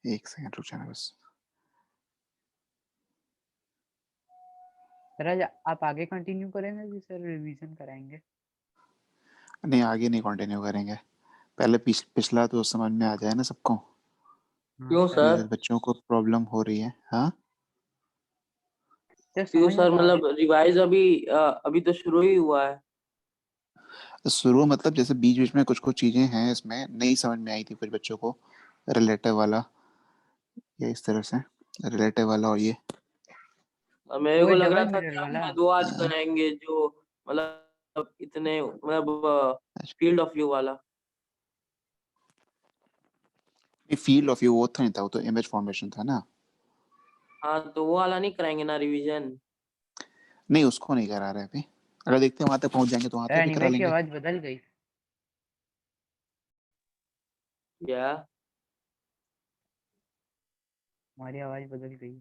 एक सेकंड रुक जाना बस। सर आज आप आगे कंटिन्यू करेंगे कि सर रिवीजन कराएंगे? नहीं आगे नहीं कंटिन्यू करेंगे, पहले पिछला तो समझ में आ जाए ना सबको। हाँ क्यों सर। सर? बच्चों को प्रॉब्लम हो रही है। हाँ सर क्यों समझ में सर? तो आ मतलब गया। रिवाइज अभी तो शुरू ही हुआ है। शुरू मतलब जैसे बीच बीच में कुछ कुछ चीजें हैं इसमें नहीं समझ में आई थी कुछ बच्चों को, रिलेटिव वाला या इस तरह से, रिलेटिव वाला और ये मेरे वो को लग रहा डबल था मिरर कि आप वाला। दो आज कराएंगे, जो मतलब इतने मतलब फील्ड ऑफ व्यू वाला। फील्ड ऑफ व्यू वो था नहीं था, वो तो इमेज फॉर्मेशन था ना। हाँ तो वो वाला नहीं कराएंगे ना रिवीजन? नहीं उसको नहीं करा रहे अभी, अगर देखते हैं वहां तक पहुंच जाएंगे तो वहां सर तक भी करा अनिमेट की लेंगे। आवाज बदल गई। क्या? हमारी आवाज बदल गई।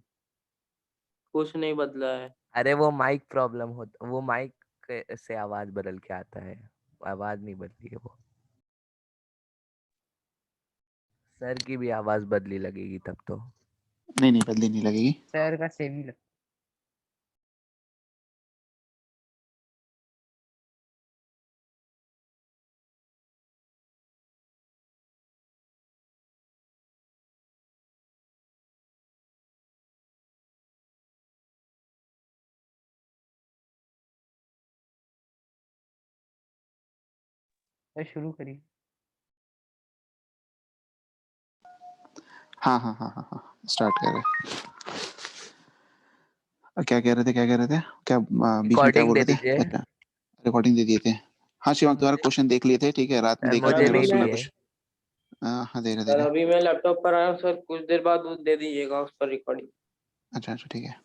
कुछ नहीं बदला है। अरे वो माइक प्रॉब्लम होता, वो माइक से आवाज बदल के आता है, आवाज नहीं बदली है वो। सर की भी आवाज बदली लगेगी तब तो। नहीं नहीं बदली नहीं लगेगी। सर का सेम ही लग। सर शुरू करिए। हाँ हाँ हाँ हाँ हाँ स्टार्ट कर रहे हैं। क्या कह रहे थे, क्या कह रहे थे, क्या बीच में क्या रिकॉर्डिंग बोल दे रहे थे? दीजिए। अच्छा रिकॉर्डिंग दे दिए थे। हाँ शिवांग तुम्हारा क्वेश्चन देख लिए थे, ठीक है रात में सर देखा था, मुझे सर जरूर अभी नहीं मैं सुना दिए। कुछ। हाँ दे रहे दे सर रहे। अभी मैं लैपटॉप पर आया हूँ सर, कुछ देर बाद वो दे दीजिएगा उस पर रिकॉर्डिंग। अच्छा अच्छा ठीक है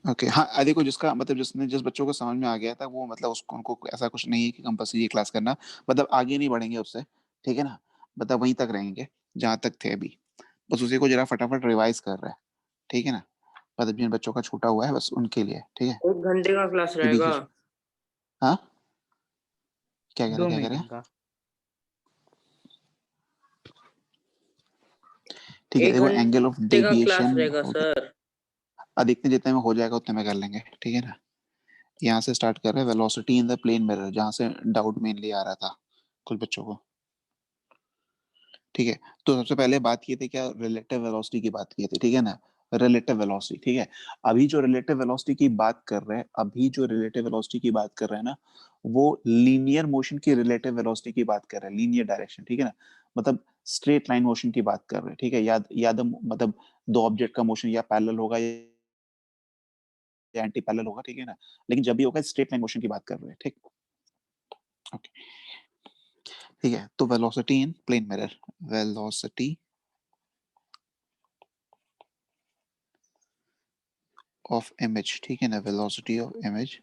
ओके। हाँ देखो जिसका मतलब जिसने जिस बच्चों को समझ में आ गया था वो मतलब उसको उनको ऐसा कुछ नहीं है कि कंपल्सरी ये क्लास करना, मतलब आगे नहीं बढ़ेंगे उससे, ठीक है ना, मतलब वहीं तक रहेंगे जहाँ तक थे अभी, बस उसी को जरा फटाफट रिवाइज कर रहे हैं, ठीक है ना, मतलब जिन बच्चों का छूटा हुआ है बस उनके लिए, ठीक है। 1 घंटे का क्लास ये बीच रहेगा? बीच हाँ क्या कह रहे 2 क्या कह रहे हैं, मीटिंग का। ठीक है। एक देखो एंगल ऑफ घंटे का क्लास डेविएशन रहेगा हो गया, सर? अधिकतम जितने में हो जाएगा उतने में कर लेंगे, ठीक है ना। यहाँ से स्टार्ट कर रहे हैं velocity in the plane mirror, जहाँ से डाउट मेनली आ रहा था कुछ बच्चों को, ठीक है। तो सबसे पहले बात की थी क्या, रिलेटिव वेलोसिटी की बात की थी, ठीक है ना, रिलेटिव वेलोसिटी, ठीक है। अभी जो रिलेटिव वेलोसिटी की बात कर रहे हैं, अभी जो रिलेटिव वेलोसिटी की बात कर रहे हैं ना, वो लीनियर मोशन की रिलेटिव वेलोसिटी की बात कर रहे हैं, लीनियर डायरेक्शन, ठीक है ना, मतलब स्ट्रेट लाइन मोशन की बात कर रहे हैं, ठीक है। याद याद मतलब दो ऑब्जेक्ट का मोशन या पैरेलल होगा या एंटी पैरेलल होगा, ठीक है ना, लेकिन जब भी होगा स्ट्रेट लाइन मोशन की बात कर रहे हैं, ठीक ओके ठीक है। तो velocity in plane mirror, velocity of image, ठीक है ना, velocity of image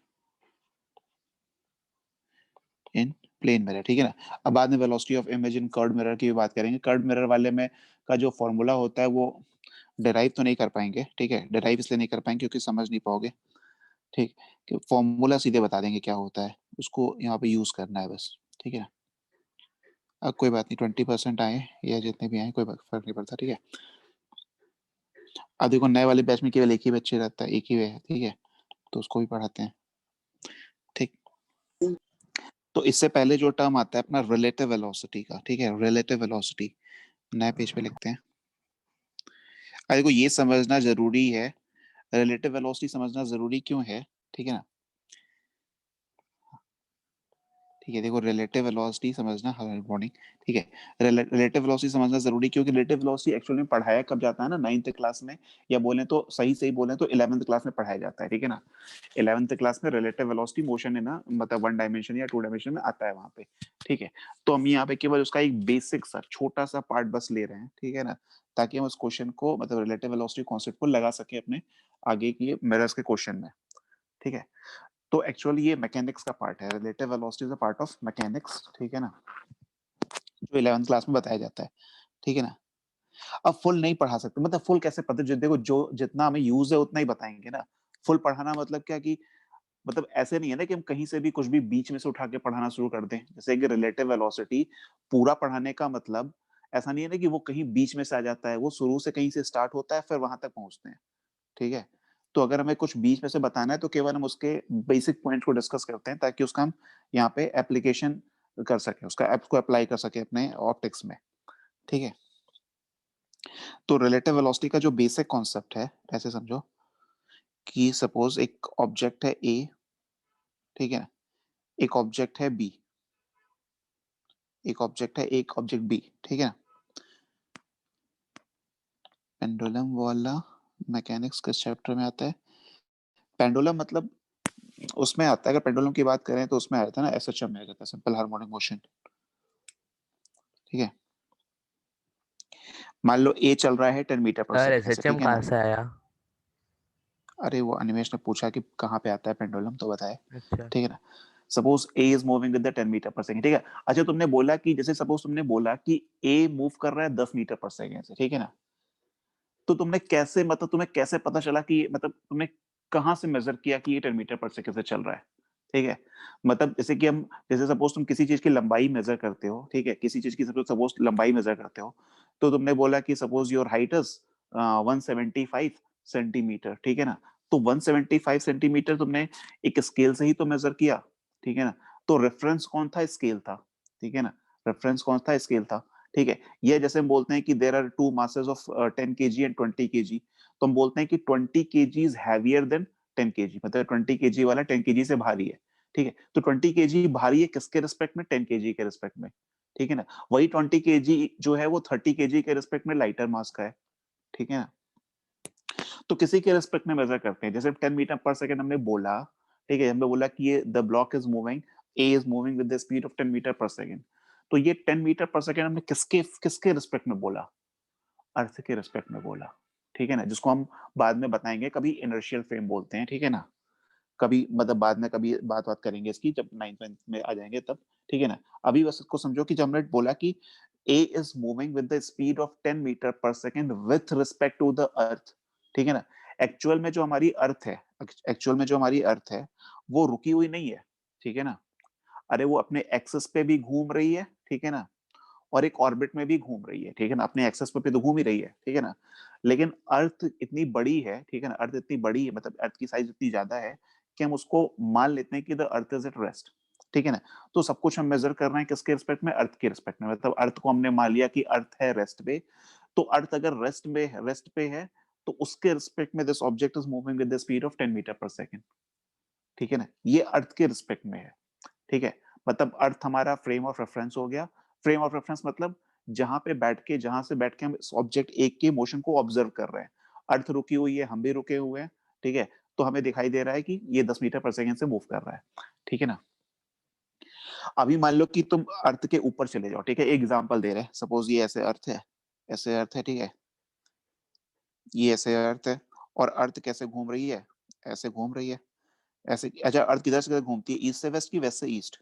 in plane mirror, ठीक है ना। अब बाद में velocity of image in curved mirror की भी बात करेंगे। कर्व्ड मिरर वाले में का जो फॉर्मूला होता है वो डिराइव तो नहीं कर पाएंगे, ठीक है, डिराइव इसलिए नहीं कर पाएंगे क्योंकि समझ नहीं पाओगे, ठीक, कि फॉर्मूला सीधे बता देंगे क्या होता है, उसको यहाँ पे यूज करना है बस, ठीक है ना। अब कोई बात नहीं, 20% आए या जितने भी आए कोई फर्क नहीं पड़ता, ठीक है। अब देखो नए वाले बैच में केवल एक ही बच्चे रहता है, एक ही वे है, ठीक है, तो उसको भी पढ़ाते हैं, ठीक। तो इससे पहले जो टर्म आता है अपना रिलेटिव वेलोसिटी का, ठीक है, रिलेटिव वेलोसिटी नए पेज पे लिखते हैं। अब देखो ये समझना जरूरी है, रिलेटिव वेलोसिटी समझना जरूरी क्यों है, ठीक है ना, ठीक है। देखो रिलेटिव वेलोसिटी समझना, हेलो मॉर्निंग, ठीक है, रिलेटिव वेलोसिटी समझना जरूरी क्योंकि रिलेटिव वेलोसिटी एक्चुअली में पढ़ाया कब जाता है ना, 9th क्लास में, या बोले तो सही सही बोले तो 11th क्लास में पढ़ाया जाता है, ठीक है ना। 11th क्लास में रिलेटिव वेलोसिटी मोशन है ना, मतलब 1 डायमेंशन या 2 डायमेंशन में आता है वहां पे, ठीक है। तो हम यहाँ पे केवल उसका एक बेसिक सा छोटा सा पार्ट बस ले रहे हैं, ठीक है ना, ताकि हम उस क्वेश्चन को मतलब रिलेटिव वेलोसिटी कॉन्सेप्ट को लगा सके अपने आगे की मिरर्स के क्वेश्चन में, ठीक है। तो एक्चुअली ये मैकेनिक्स का पार्ट है, relative velocity is a part of mechanics, ठीक है ना, जो 11th क्लास में बताया जाता है, ठीक है ना। अब फुल नहीं पढ़ा सकते, मतलब फुल कैसे पता, जो देखो जो जितना हमें यूज है उतना ही बताएंगे ना, फुल पढ़ाना मतलब क्या कि मतलब ऐसे नहीं है ना कि हम कहीं से भी कुछ भी बीच में से उठा के पढ़ाना शुरू कर दें। जैसे कि रिलेटिव वेलोसिटी पूरा पढ़ाने का मतलब ऐसा नहीं है ना कि वो कहीं बीच में से आ जाता है, वो शुरू से कहीं से स्टार्ट होता है फिर वहां तक पहुंचते हैं। ठीक है, तो अगर हमें कुछ बीच में से बताना है तो केवल हम उसके बेसिक पॉइंट को डिस्कस करते हैं ताकि उसका हम यहाँ पे एप्लीकेशन कर सके, उसका ऐप को अप्लाई कर सके अपने ऑप्टिक्स में। ठीक है, तो रिलेटिव वेलोसिटी का जो बेसिक कॉन्सेप्ट है ऐसे समझो कि सपोज एक ऑब्जेक्ट है ए, ठीक है, एक ऑब्जेक्ट है बी, एक ऑब्जेक्ट है एक ऑब्जेक्ट बी, ठीक है। पेंडुलम वाला मैकेनिक्स किस चैप्टर में आता है? पेंडुलम मतलब उसमें आता है, अगर पेंडुलम की बात करें तो उसमें आया था ना एसएचएम में, आ जाता है सिंपल हार्मोनिक मोशन। ठीक है, मान लो ए चल रहा है 10 मीटर पर सर सेकंड से, एसएचएम ठीक है कहाँ ना। से आया? अरे वो अनिमेश ने पूछा कि कहाँ पे आता है पेंडुलम तो बताए, अच्छा ठीक है ना। Suppose A is moving with the 10 metre per second, ठीक है। अच्छा तुमने बोला कि जैसे सपोज तुमने बोला कि ए मूव कर रहा है 10 मीटर पर सेकंड से, ठीक है ना। तो तुमने कैसे, मतलब तुम्हें कैसे पता चला कि, मतलब तुमने कहाँ से मेजर किया कि ये 10 मीटर पर सेकंड से चल रहा है? ठीक है, मतलब जैसे कि हम, जैसे सपोज तुम किसी चीज की लंबाई मेजर करते हो, ठीक है, किसी चीज की सपोज लंबाई मेजर करते हो, तो तुमने बोला कि suppose your height is 175 centimetre, ठीक है ना। तो 175 सेंटीमीटर तुमने एक स्केल से ही तो मेजर किया, ठीक है ना। तो रेफरेंस कौन था? स्केल था, ठीक है ना। रेफरेंस कौन था? स्केल था, ठीक है। ये जैसे हम बोलते हैं कि there are two masses of 10 kg and 20 kg, तो हम बोलते हैं कि 20 kg is heavier than 10 kg, मतलब 20 kg वाला 10 kg से भारी है, ठीक है। तो 20 kg भारी है किसके रिस्पेक्ट में? 10 kg के रिस्पेक्ट में, ठीक है ना। वही 20 kg जो है वो 30 kg के रिस्पेक्ट में लाइटर मास का है, ठीक है ना। तो किसी के रिस्पेक्ट में मेजर करते हैं, जैसे 10 मीटर पर सेकंड हमने बोला, ठीक है, हमने बोला कि ये the block is moving, A is moving with the speed of 10 metre per second. तो ये 10 मीटर पर सेकंड हमने किसके किसके रिस्पेक्ट में बोला? अर्थ के रिस्पेक्ट में बोला, ठीक है ना, जिसको हम बाद में बताएंगे कभी इनर्शियल फ्रेम बोलते हैं, ठीक है ना। कभी मतलब बाद में कभी बात करेंगे इसकी, जब 9th में आ जाएंगे तब, ठीक है ना। अभी बस इसको समझो कि जब हमने बोला कि A is moving with the speed of 10 metre per second with respect to the earth, ठीक है ना। एक्चुअल में जो हमारी अर्थ है, एक्चुअल में जो हमारी अर्थ है वो रुकी हुई नहीं है, ठीक है ना। अरे वो अपने एक्सिस पे भी घूम रही है, ठीक है ना, और एक ऑर्बिट में भी घूम रही है, ठीक है ना। अपने एक्सेस पे तो घूम ही रही है, ठीक है ना। लेकिन अर्थ इतनी बड़ी है, ठीक है ना, अर्थ इतनी बड़ी है, मतलब अर्थ की साइज इतनी ज्यादा है कि हम उसको मान लेते हैं कि the earth is at rest, ठीक है ना। तो सब कुछ हम मेजर कर रहे हैं किसके रिस्पेक्ट में? अर्थ के रिस्पेक्ट में, मतलब अर्थ को हमने मान लिया कि अर्थ है रेस्ट पे। तो अर्थ अगर रेस्ट पे है तो उसके रिस्पेक्ट में this object is moving with the speed of 10 metre per second, ठीक है ना। ये अर्थ के रिस्पेक्ट में है, ठीक है। मतलब अर्थ हमारा फ्रेम ऑफ रेफरेंस हो गया। फ्रेम ऑफ रेफरेंस मतलब जहां से बैठ के हम ऑब्जेक्ट एक के मोशन को ऑब्जर्व कर रहे हैं। अर्थ रुकी हुई है, हम भी रुके हुए हैं, ठीक है। तो हमें दिखाई दे रहा है कि ये 10 मीटर पर सेकंड से मूव कर रहा है, ठीक है ना। अभी मान लो कि तुम अर्थ के ऊपर चले जाओ, ठीक है, एक एग्जांपल दे रहे हैं, सपोज ये ऐसे अर्थ है, ऐसे अर्थ है, ठीक है, ये ऐसे अर्थ है, और अर्थ कैसे घूम रही है? ऐसे घूम रही है, ऐसे। अच्छा अर्थ किधर से किधर घूमती है? ईस्ट से वेस्ट की वेस्ट से ईस्ट?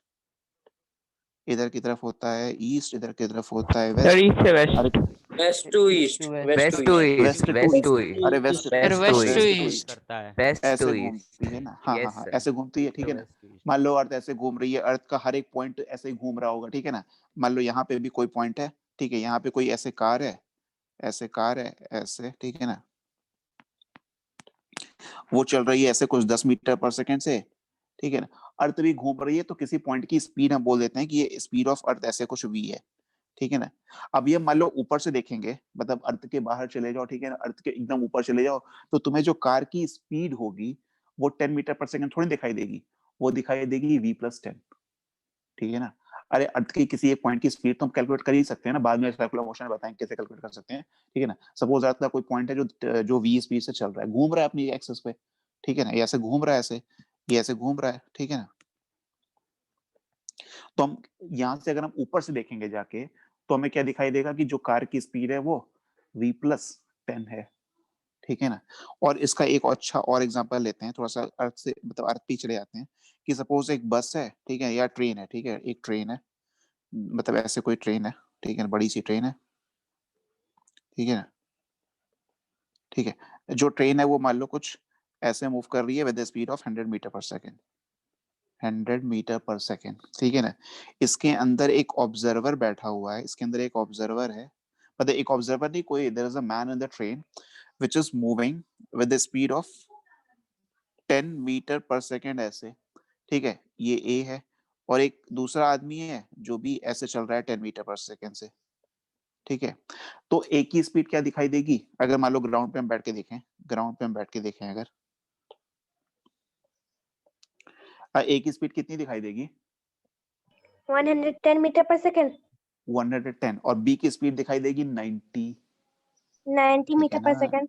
इधर की तरफ होता है ईस्ट, इधर की तरफ होता है सर वेस्ट। ईस्ट से अरे west. West to east east, to west to west, east, west west to east, to west to east, east, अरे west sir west to west to west east, to east east, करता है। Waste ऐसे to east. घूमती है ना, हाँ हाँ yes हाँ, सर, ऐसे घूमती है, ठीक है ना। West to east. मान लो अर्थ ऐसे घूम रही है, अर्थ का हर एक पॉइंट ऐसे ही घूम रहा होगा, ठीक है ना। मान लो यहाँ पे भी कोई पॉइंट है, ठीक है, यहाँ पे कोई ऐसे कार है, ऐसे कार है, ऐसे, ठीक है ना। वो चल रही है ऐसे कुछ 10 मीटर पर सेकंड से, ठीक है ना। अर्थ भी घूम रही है, तो किसी पॉइंट की स्पीड हम बोल देते हैं कि ये स्पीड ऑफ अर्थ ऐसे कुछ v है, ठीक है ना। अब ये मान लो ऊपर से देखेंगे, मतलब अर्थ के बाहर चले जाओ, ठीक है ना, अर्थ के एकदम ऊपर चले जाओ, तो तुम्हें जो कार की स्पीड होगी वो 10 मीटर पर सेकंड थोड़ी दिखाई देगी, वो दिखाई देगी v+10, ठीक है ना। अरे अर्थ की किसी एक पॉइंट की स्पीड तो हम कैलकुलेट कर ही सकते हैं ना, बाद में सर्कुलर मोशन में बताएंगे कैसे कैलकुलेट कर सकते हैं, ठीक है ना। सपोज अर्थ का कोई पॉइंट है जो v स्पीड से चल रहा है, घूम रहा है अपनी एक्सिस पे, ठीक है ना, ये ऐसे घूम रहा है, ऐसे ये ऐसे घूम रहा है, ठीक है ना। तो हम यहाँ से अगर हम ऊपर से देखेंगे जाके, तो हमें क्या दिखाई देगा कि जो कार की स्पीड है वो v+10 है, ठीक है ना। और इसका एक अच्छा और एग्जांपल लेते हैं, थोड़ा सा अर्थ से, मतलब अर्थ पे चले जाते हैं, कि सपोज एक बस है, ठीक है, या ट्रेन है, ठीक है, एक ट्रेन है, मतलब ऐसे कोई ट्रेन है, ठीक है, बड़ी सी ट्रेन है, ठीक है ना, ठीक है। जो ट्रेन है वो मान लो कुछ ऐसे मूव कर रही है with the speed of 100 metre per second, 100 metre per second, ठीक है ना। इसके अंदर एक ऑब्जर्वर बैठा हुआ है, इसके अंदर एक ऑब्जर्वर है, मतलब एक ऑब्जर्वर नहीं, कोई, there is a man in the train which is moving with the speed of 10 metre per second ऐसे, ठीक है, ये ए है। और एक दूसरा आदमी है जो भी ऐसे चल रहा है 10 मीटर पर सेकेंड से, ठीक है। तो ए की स्पीड क्या दिखाई देगी अगर मान लो ग्राउंड पे हम बैठ के देखें, ग्राउंड पे हम बैठ के देखें अगर ए की स्पीड कितनी दिखाई देगी? 110 मीटर पर सेकेंड, 110। और बी की स्पीड दिखाई देगी 90, 90 ठीक है मीटर पर ना, सेकेंड।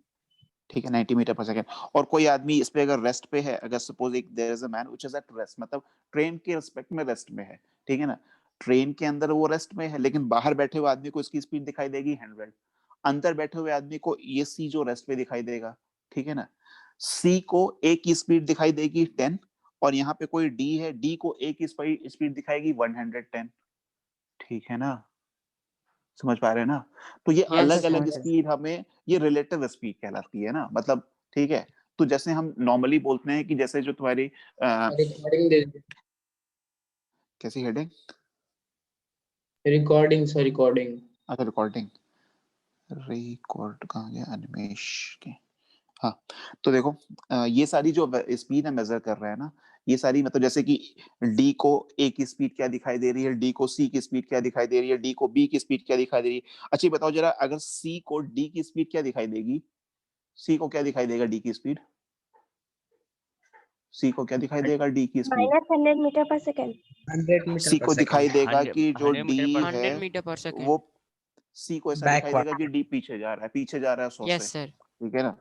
ठीक है, 90 मीटर पर सेकेंड। और कोई आदमी इस पे अगर रेस्ट पे है, अगर सपोज एक there is a man which is at rest, मतलब ट्रेन के रिस्पेक्ट में रेस्ट में है, ठीक है ना, ट्रेन के अंदर वो रेस्ट में है, लेकिन बाहर बैठे हुए आदमी को इसकी स्पीड दिखाई देगी 100, अंदर बैठे हुए आदमी को ये सी जो रेस्ट पे दिखाई देगा, ठीक है ना। सी को ए की स्पीड दिखाई देगी 10, और यहाँ पे कोई डी है, डी को ए की स्पीड दिखाएगी 110, ठीक है ना, समझ पा रहे हैं ना। तो ये हाँ सर अलग अलग समझ गए। स्पीड हमें, ये रिलेटिव स्पीड कहलाती है ना, मतलब ठीक है। तो जैसे हम नॉर्मली बोलते हैं कि जैसे जो तुम्हारी रिकॉर्डिंग दे दीजिए। कैसी हेडिंग, रिकॉर्डिंग सर, रिकॉर्डिंग। अच्छा रिकॉर्डिंग, रिकॉर्ड कहाँ गया अनिमेश के, हाँ। तो देखो ये सारी जो स्पीड हम मेजर कर रहे हैं ना, ये सारी मतलब जैसे कि डी को ए की स्पीड क्या दिखाई दे रही है, डी को सी की स्पीड क्या दिखाई दे रही है, डी को बी की स्पीड क्या दिखाई दे रही है। अच्छा ये बताओ जरा, अगर सी को डी की स्पीड क्या दिखाई देगी, सी को क्या दिखाई देगा डी की स्पीड, सी को क्या दिखाई देगा डी की speed, -100 metre per second. 100 metre सी पर को सेकेंड। दिखाई देगा 100 कि जो 100 डी मीटर पर है 100 मीटर पर सेकेंड। वो, सी को ऐसा दिखाई देगा बैकवर्ड। कि डी पीछे जा रहा है, पीछे जा रहा है 100 से, यस सर, ठीक है ना।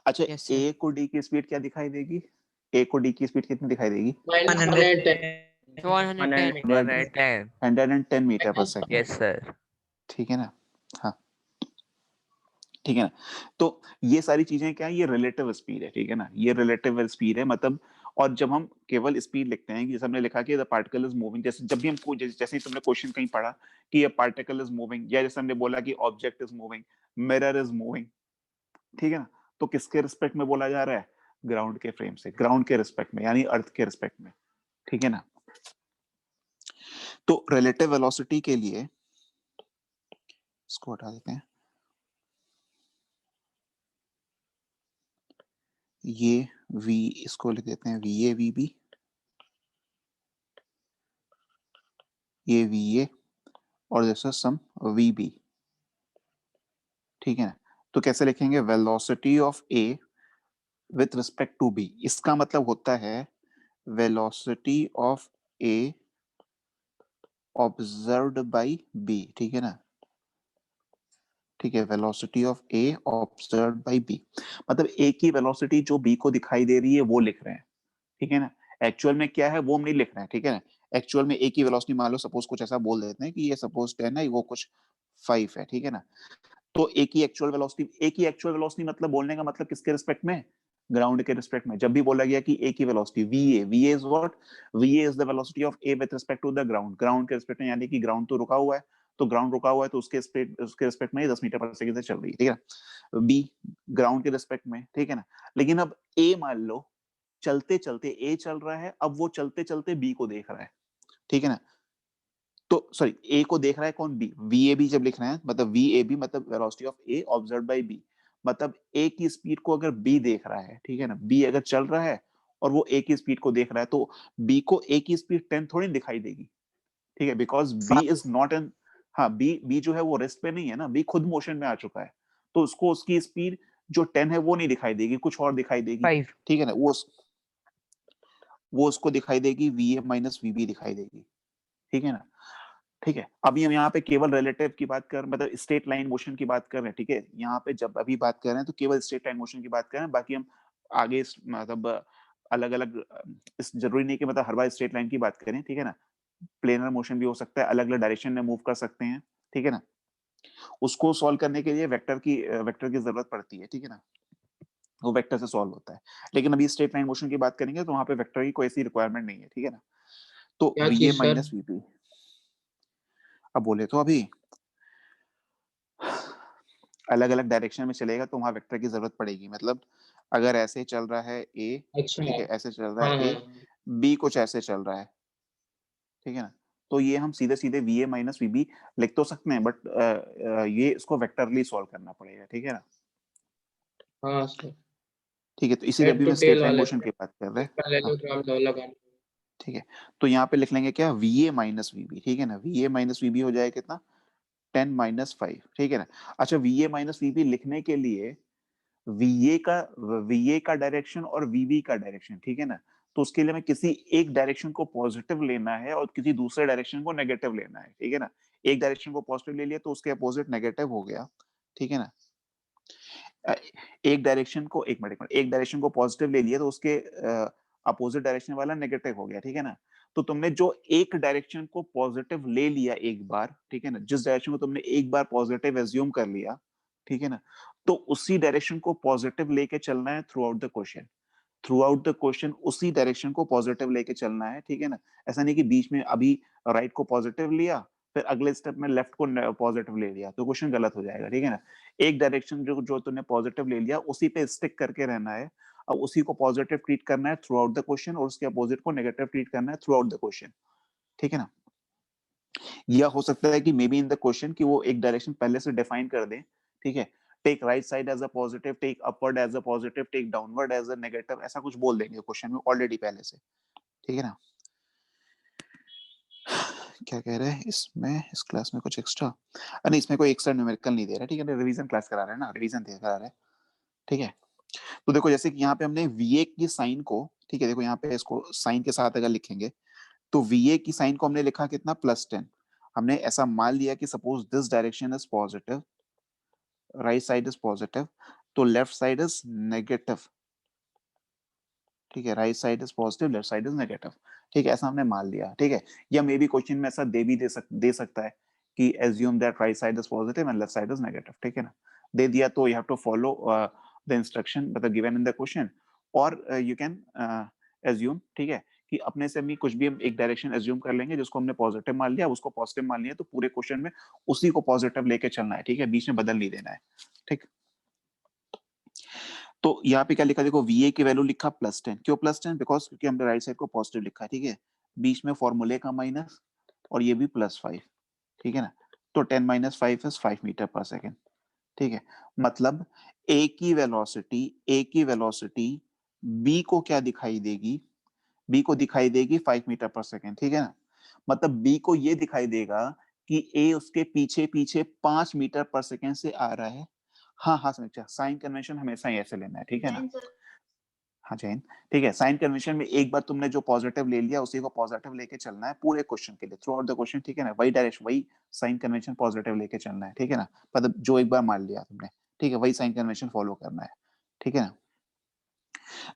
अच्छा यस सर। ए को डी की स्पीड क्या दिखाई देगी, ए को डी की स्पीड कितनी दिखाई देगी? 110। 110। 110 110 metre per second, yes sir. ठीक है ना, हाँ, ठीक है ना। तो ये सारी चीजें क्या है, ये रिलेटिव स्पीड है, ठीक है ना, ये रिलेटिव स्पीड है मतलब। और जब हम केवल स्पीड लिखते हैं, जैसे हमने लिखा कि द पार्टिकल इज मूविंग, जैसे जब भी हम जैसे ही तुमने क्वेश्चन कहीं पढ़ा कि ये पार्टिकल इज मूविंग, या जैसे हमने बोला कि object is moving, mirror is moving, ठीक है ना, तो किसके रिस्पेक्ट में बोला जा रहा है? ग्राउंड के फ्रेम से, ग्राउंड के रिस्पेक्ट में, यानी अर्थ के रिस्पेक्ट में, ठीक है ना। तो रिलेटिव वेलोसिटी के लिए इसको हटा देते हैं, ये v इसको लिख देते हैं वी ए वी बी, ये वी ए और this is some V B, ठीक है ना। तो कैसे लिखेंगे? Velocity of A with respect to B, इसका मतलब होता है velocity of A observed by B, ठीक है ना, ठीक है, velocity of A observed by B, मतलब ए की वेलोसिटी जो बी को दिखाई दे रही है वो लिख रहे हैं, ठीक है ना। एक्चुअल में क्या है वो हम नहीं लिख रहे हैं, ठीक है ना। एक्चुअल में ए की वेलोसिटी मान लो सपोज कुछ ऐसा बोल देते हैं कि ये सपोज 10 है, वो कुछ 5 है, ठीक है ना। तो ए की एक्चुअल वेलोसिटी, ए की एक्चुअल वेलोसिटी मतलब बोलने का मतलब किसके रिस्पेक्ट में? ग्राउंड के रिस्पेक्ट में। जब भी बोला गया कि ए की velocity V A is what, V A is the velocity of A with respect to the ground, ground के रिस्पेक्ट में, यानी कि ग्राउंड तो रुका हुआ है, तो ग्राउंड रुका हुआ है तो उसके रिस्पेक्ट में 10 मीटर पर सेकंड से चल रही है, ठीक है। बी ग्राउंड के रिस्पेक्ट में, ठीक है ना। लेकिन अब ए मान लो चलते चलते ए चल रहा है, अब वो चलते चलते बी को देख रहा है, ठीक है ना। तो सॉरी, ए को देख रहा है कौन? बी, वी ए बी जब लिख रहे हैं मतलब वी ए बी मतलब velocity of A observed by B, मतलब ए की स्पीड को अगर बी देख रहा है, ठीक है ना, बी अगर चल रहा है और वो ए की स्पीड को देख रहा है, तो बी को ए की स्पीड 10 थोड़ी दिखाई देगी, ठीक है, because B is not an, हाँ बी जो है वो रेस्ट पे नहीं है ना, बी खुद मोशन में आ चुका है, तो उसको उसकी स्पीड जो 10 है वो नहीं दिखाई देगी, कुछ और दिखाई देगी, 5। ठीक है ना। वो उसको दिखाई देगी V A minus V B दिखाई देगी, ठीक है ना। ठीक है, अभी हम यहाँ पे केवल रिलेटिव की बात कर, मतलब स्ट्रेट लाइन मोशन की बात कर रहे हैं, ठीक है। यहाँ पे जब अभी बात कर रहे हैं तो केवल स्ट्रेट लाइन मोशन की बात कर रहे हैं, बाकी हम आगे मतलब अलग अलग, इस जरूरी नहीं कि मतलब हर बार स्ट्रेट लाइन की बात करें, ठीक है ना। प्लेनर मोशन भी हो सकता है, अलग अलग डायरेक्शन में मूव कर सकते हैं, ठीक है ना। उसको सॉल्व करने के लिए वेक्टर की जरूरत पड़ती है, ठीक है ना, वो वेक्टर से सॉल्व होता है। लेकिन अभी स्ट्रेट लाइन मोशन की बात करेंगे तो वहां पे वेक्टर की कोई ऐसी रिक्वायरमेंट नहीं है, ठीक है ना। तो क्या वी ए चीज सर? माइनस वी बी, अब बोले तो अभी अलग अलग डायरेक्शन में चलेगा तो वहां वेक्टर की जरूरत पड़ेगी, मतलब अगर ऐसे चल रहा है ए, अच्छा। ठीक है, ऐसे चल रहा हाँ है ए, हाँ। बी कुछ ऐसे चल रहा है, ठीक है ना। तो ये हम सीधे सीधे VA माइनस VB लिख तो सकते हैं, बट ये इसको वेक्टरली सॉल्व करना पड़ेगा, ठीक है ना। हाँ सर, ठीक है, तो इसीलिए हेड अभी टू मैं टेल स्ट्रेट लाइन वाले मोशन की बात कर रहे हैं। पैरेललोग्राम लगाना। ठीक है, तो यहाँ पे लिख लेंगे क्या, VA माइनस VB, ठीक है ना। VA माइनस VB हो जाए कितना, 10 माइनस 5, ठीक है ना। अच्छा, VA माइनस VB लिखने के लिए VA का डायरेक्शन और VB का डायरेक्शन, ठीक है ना। तो उसके लिए मैं किसी एक डायरेक्शन को पॉजिटिव लेना है और किसी दूसरे डायरेक्शन को नेगेटिव लेना है, ठीक है ना। एक डायरेक्शन को पॉजिटिव ले लिया तो उसके अपोजिट नेगेटिव हो गया, ठीक है ना। एक डायरेक्शन को एक मिनट एक डायरेक्शन को पॉजिटिव ले लिया तो उसके अपोजिट डायरेक्शन वाला नेगेटिव हो गया, ठीक है ना। तो तुमने जो एक डायरेक्शन को पॉजिटिव ले लिया एक बार, ठीक है ना, जिस डायरेक्शन को तुमने एक बार पॉजिटिव एज्यूम कर लिया, ठीक है ना, तो उसी डायरेक्शन को पॉजिटिव लेके चलना है through out the question. Through out the question उसी डायरेक्शन को पॉजिटिव लेके चलना है, ठीक है ना। ऐसा नहीं कि बीच में अभी राइट को पॉजिटिव लिया फिर अगले स्टेप में लेफ्ट को पॉजिटिव ले लिया, तो क्वेश्चन गलत हो जाएगा, ठीक है ना। एक डायरेक्शन जो जो तुमने पॉजिटिव ले लिया उसी पे स्टिक करके रहना है और उसी को पॉजिटिव ट्रीट करना है थ्रू आउट द क्वेश्चन और उसके अपोजिट को नेगेटिव ट्रीट करना है थ्रू आउट द क्वेश्चन, ठीक है ना। या हो सकता है कि may be in the question कि वो एक डायरेक्शन पहले से डिफाइन कर दें, ठीक है। Take right side as a positive, take upward as a positive, take downward as a negative, ऐसा कुछ बोल देंगे क्वेश्चन में ऑलरेडी पहले से, ठीक है ना। क्या कह रहे हैं इसमें, इस क्लास में कुछ एक्स्ट्रा, नहीं इसमें कोई एक्स्ट्रा न्यूमेरिकल नहीं दे रहा, ठीक है। रिवीजन क्लास करा रहे हैं ना, रिवीजन करा रहे हैं, ठीक है। तो देखो जैसे कि यहाँ पे हमने VA की साइन को, ठीक है, देखो यहाँ पे इसको साइन के साथ अगर लिखेंगे तो VA की साइन को हमने लिखा कितना, +10। हमने ऐसा मान लिया कि suppose this direction is positive, right side is positive, तो लेफ्ट साइड इज नेगेटिव, ठीक है। Right side is positive, left side is negative, ठीक है, ऐसा हमने मान लिया, ठीक है। या मे बी क्वेश्चन में ऐसा दे सकता है कि assume that right side is positive and left side is negative, ठीक है ना। दे दिया तो you have to follow the instruction मतलब गिवन इन द क्वेश्चन, और यू कैन एज्यूम, ठीक है, कि अपने से भी कुछ भी हम एक डायरेक्शन एज्यूम कर लेंगे जिसको हमने पॉजिटिव मान लिया, उसको पॉजिटिव मान लिया, तो पूरे क्वेश्चन में उसी को पॉजिटिव लेके चलना है, ठीक है, बीच में बदल नहीं देना है, ठीक। तो यहाँ पे क्या लिखा, देखो VA की वैल्यू लिखा +10, क्यों +10, बिकॉज क्योंकि हमने राइट साइड को पॉजिटिव लिखा है, ठीक है। बीच में फॉर्मूले का माइनस और ये भी +5, ठीक है ना। तो 10 - 5 इज 5 मीटर पर सेकेंड, ठीक है। मतलब A की वेलोसिटी B को क्या दिखाई देगी, B को दिखाई देगी 5 मीटर पर सेकेंड, ठीक है ना। मतलब B को ये दिखाई देगा कि A उसके पीछे पीछे 5 मीटर पर सेकेंड से आ रहा है। हाँ हाँ समझा, साइन कन्वेंशन हमेशा ही ऐसे लेना है, ठीक है ना। हाँ जैन, ठीक है। साइन कन्वेंशन में एक बार तुमने जो पॉजिटिव ले लिया उसी को पॉजिटिव लेके चलना है पूरे क्वेश्चन के लिए थ्रू आउट द क्वेश्चन, ठीक है ना। वही डायरेक्शन, वही साइन कन्वेंशन पॉजिटिव लेके चलना है, ठीक है ना। मतलब जो एक बार मान लिया तुमने, ठीक है, वही साइन कन्वेंशन फॉलो करना है, ठीक है ना।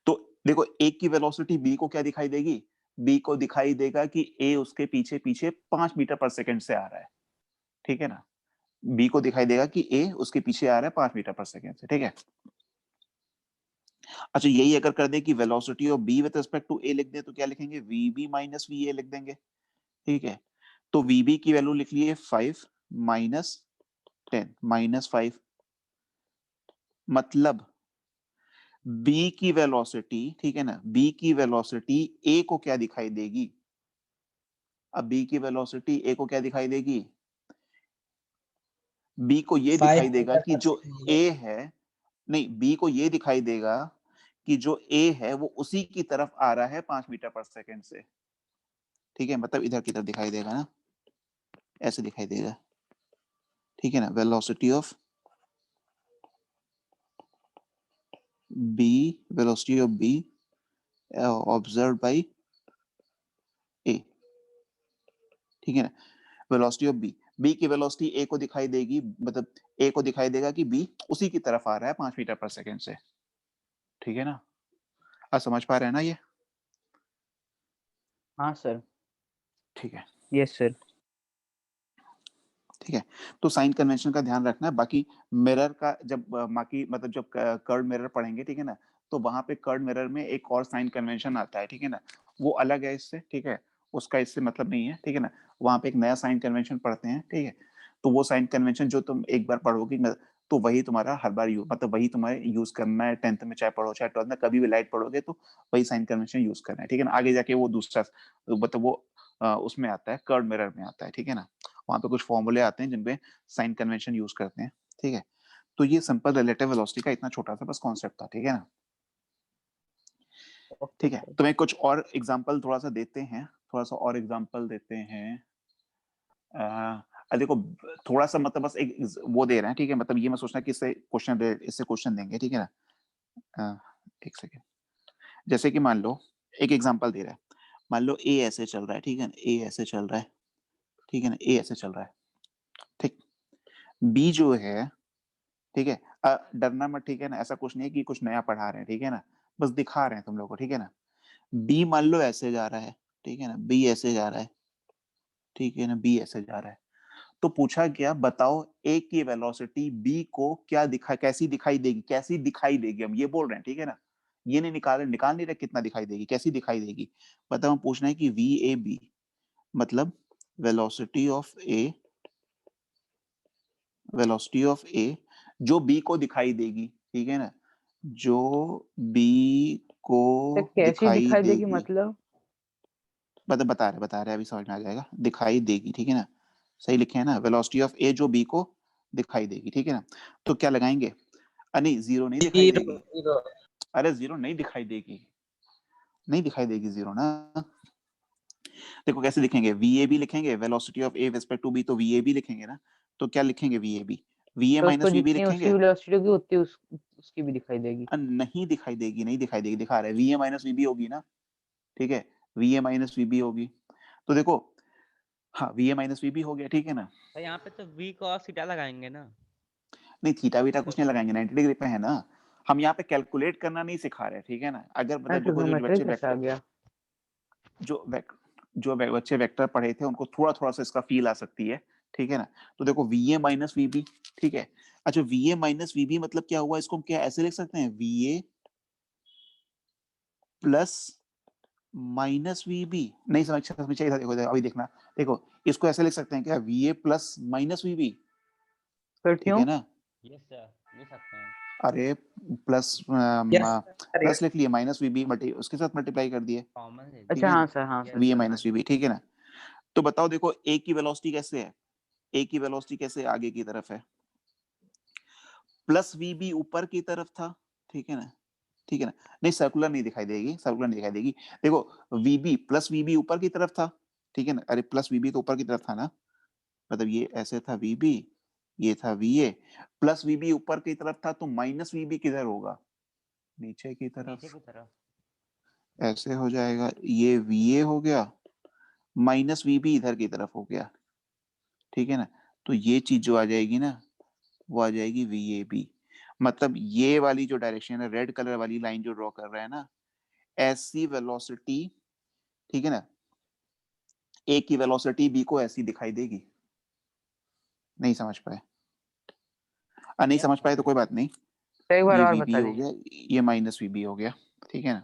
तो देखो एक की वेलोसिटी B को क्या दिखाई देगी, B को दिखाई देगा कि A उसके पीछे पीछे 5 मीटर पर सेकंड से आ रहा है, ठीक है ना। B को दिखाई देगा कि A उसके पीछे आ रहा है 5 मीटर पर सेकंड से, ठीक है। अच्छा यही अगर कर दे कि velocity of B with respect to A लिख दे तो क्या लिखेंगे, VB माइनस VA लिख देंगे, ठीक है। तो VB की वैल्यू लिख लिए 5 माइनस 10 माइनस 5, मतलब B की वेलोसिटी, ठीक है ना, B की वेलोसिटी A को क्या दिखाई देगी, अब B की वेलोसिटी A को क्या दिखाई देगी, B को ये 5 दिखाई देगा मीटर कि पर जो सेकेंड। A है, नहीं B को ये दिखाई देगा कि जो A है वो उसी की तरफ आ रहा है 5 मीटर पर सेकंड से, ठीक है। मतलब इधर की तरफ दिखाई देगा ना, ऐसे दिखाई देगा, ठीक है ना। Velocity of B, velocity of B observed bye A, ठीक है ना। वेलोसिटी ऑफ B की वेलोसिटी A को दिखाई देगी, मतलब A को दिखाई देगा कि B उसी की तरफ आ रहा है 5 मीटर पर सेकंड से, ठीक है ना। आप समझ पा रहे हैं ना ये, हाँ सर, ठीक है, यस सर। ठीक है। तो साइन कन्वेंशन का ध्यान रखना है। बाकी मिरर का जब बाकी मतलब जब कर्व मिरर पढ़ेंगे, ठीक है ना, तो वहां पे कर्व मिरर में एक और साइन कन्वेंशन आता है, ठीक है ना, वो अलग है इससे, ठीक है, उसका इससे मतलब नहीं है, ठीक है ना। वहां पे एक नया साइन कन्वेंशन पढ़ते हैं, ठीक है। तो वो साइन कन्वेंशन जो तुम एक बार पढ़ोगे तो वही तुम्हारा हर बार मतलब वही तुम्हारे यूज करना है। 10th में चाहे पढ़ो चाहे 12th में, कभी भी लाइट पढ़ोगे तो वही साइन कन्वेंशन यूज करना है, ठीक है ना। आगे जाके वो दूसरा मतलब वो उसमें आता है, कर्व मिरर में आता है, ठीक है ना। वहां पे कुछ फॉर्मूले आते हैं जिनपे साइन कन्वेंशन यूज करते हैं, ठीक है। तो ये सिंपल रिलेटिव वेलोसिटी का इतना छोटा सा बस कॉन्सेप्ट था, ठीक है ना। ठीक है, तो मैं कुछ और एग्जांपल थोड़ा सा देते हैं, थोड़ा सा और एग्जांपल देते हैं। देखो थोड़ा सा मतलब बस एक वो दे रहे हैं, ठीक है। मतलब ये मैं सोचना कि इससे क्वेश्चन देंगे, ठीक है ना। एक सेकेंड, जैसे कि मान लो एक एग्जांपल दे रहा है। मान लो ए ऐसे चल रहा है, ठीक है ना, ए ऐसे चल रहा है, ठीक है ना, ए ऐसे चल रहा है, ठीक। बी जो है, ठीक है, डरना मत, ठीक है ना। ऐसा कुछ नहीं है कि कुछ नया पढ़ा रहे हैं, ठीक है ना, बस दिखा रहे हैं तुम लोग को, ठीक है ना। बी मान लो ऐसे जा रहा है, ठीक है ना, बी ऐसे जा रहा है, ठीक है ना, बी ऐसे जा रहा है। तो पूछा गया बताओ ए की वेलोसिटी बी को क्या कैसी दिखाई देगी, कैसी दिखाई देगी, हम ये बोल रहे हैं, ठीक है ना। ये नहीं निकाल नहीं रहे कितना दिखाई देगी, कैसी दिखाई देगी। मतलब हम पूछना है कि वी ए बी मतलब वेलोसिटी ऑफ ए जो बी को दिखाई देगी, ठीक है ना, जो बी को सर कैसी दिखाई देगी देगी। मतलब? बता रहे अभी समझ में आ जाएगा। दिखाई देगी, ठीक है ना, सही लिखे है ना, वेलोसिटी ऑफ ए जो बी को दिखाई देगी, ठीक है ना। तो क्या लगाएंगे? नहीं, जीरो नहीं दिखाई जीरो देगी। जीरो अरे जीरो नहीं दिखाई देगी, नहीं दिखाई देगी जीरो ना। देखो कैसे लिखेंगे, वी ए बी लिखेंगे, velocity of A respect to B, तो वी ए बी लिखेंगे ना। तो क्या लिखेंगे, V A B, V A तो उसको माइनस वी बी जितनी उसकी लिखेंगे। वेलोसिटी होगी उतनी उसकी भी दिखाई देगी। नहीं दिखाई देगी, नहीं दिखाई देगी, दिखा रहे V A minus V B होगी ना, ठीक है, V A minus V B होगी। तो देखो हाँ, V A minus V B हो गया, ठीक है ना। तो यहाँ पे तो v cos थीटा लगाएंगे ना। नहीं, थीटा वीटा कुछ नहीं लगाएंगे, 90 डिग्री पे है ना। हम यहाँ पे कैलकुलेट करना नहीं सिखा रहे, ठीक है ना। अगर मतलब देखो जो ट्रिग्नोमेट्री बच्चे कैसे आ वेक्टर गया? बच्चे वेक्टर पढ़े थे उनको थोड़ा थोड़ा सा इसका फील आ सकती है, ठीक है ना। तो देखो V A minus V B, ठीक है। अच्छा, V A minus V B मतलब क्या हुआ, इसको हम क्या ऐसे लिख सकते हैं, V A plus minus V B. नहीं समझ चाहिए था, देखो अभी देखना, देखो इसको ऐसे लिख सकते हैं क्या, V A plus minus V B, फिर ठीक क्यों? है ना। यस सर, ले सकते हैं। अरे प्लस प्लस लिख लिए, माइनस वी बी उसके साथ मल्टीप्लाई कर दिए, कॉमन ले ठीक अच्छा है हाँ ना, सर, हाँ sir. V A minus V B, ठीक है ना। तो बताओ देखो ए की वेलोसिटी कैसे है, ए की वेलोसिटी कैसे आगे की तरफ है, प्लस वी बी ऊपर की तरफ था, ठीक है ना, ठीक है ना। नहीं सर्कुलर नहीं दिखाई देगी, सर्कुलर नहीं दिखाई देगी। देखो V B plus V B ऊपर की तरफ था, ठीक है ना। अरे प्लस वी बी तो ऊपर की तरफ था ना, मतलब ये ऐसे था वी बी, ये था V A, plus V B ऊपर की तरफ था, तो माइनस वी बी किधर होगा, नीचे की नीचे तरफ, की तरफ। ऐसे हो जाएगा। ये वी ए हो गया, माइनस वी बी इधर की तरफ हो गया, ठीक है ना। तो ये चीज जो आ जाएगी ना, वो आ जाएगी वी ए बी। मतलब ये वाली जो डायरेक्शन है, रेड कलर वाली लाइन जो ड्रॉ कर रहा है ना, ऐसी वेलोसिटी, ठीक है ना, ए की वेलोसिटी बी को ऐसी दिखाई देगी। नहीं समझ पाए? नहीं समझ पाए तो कोई बात नहीं, तो एक बार ये और वी बी बता हो दीजिए। गया, ये माइनस वी बी हो गया, ठीक है ना,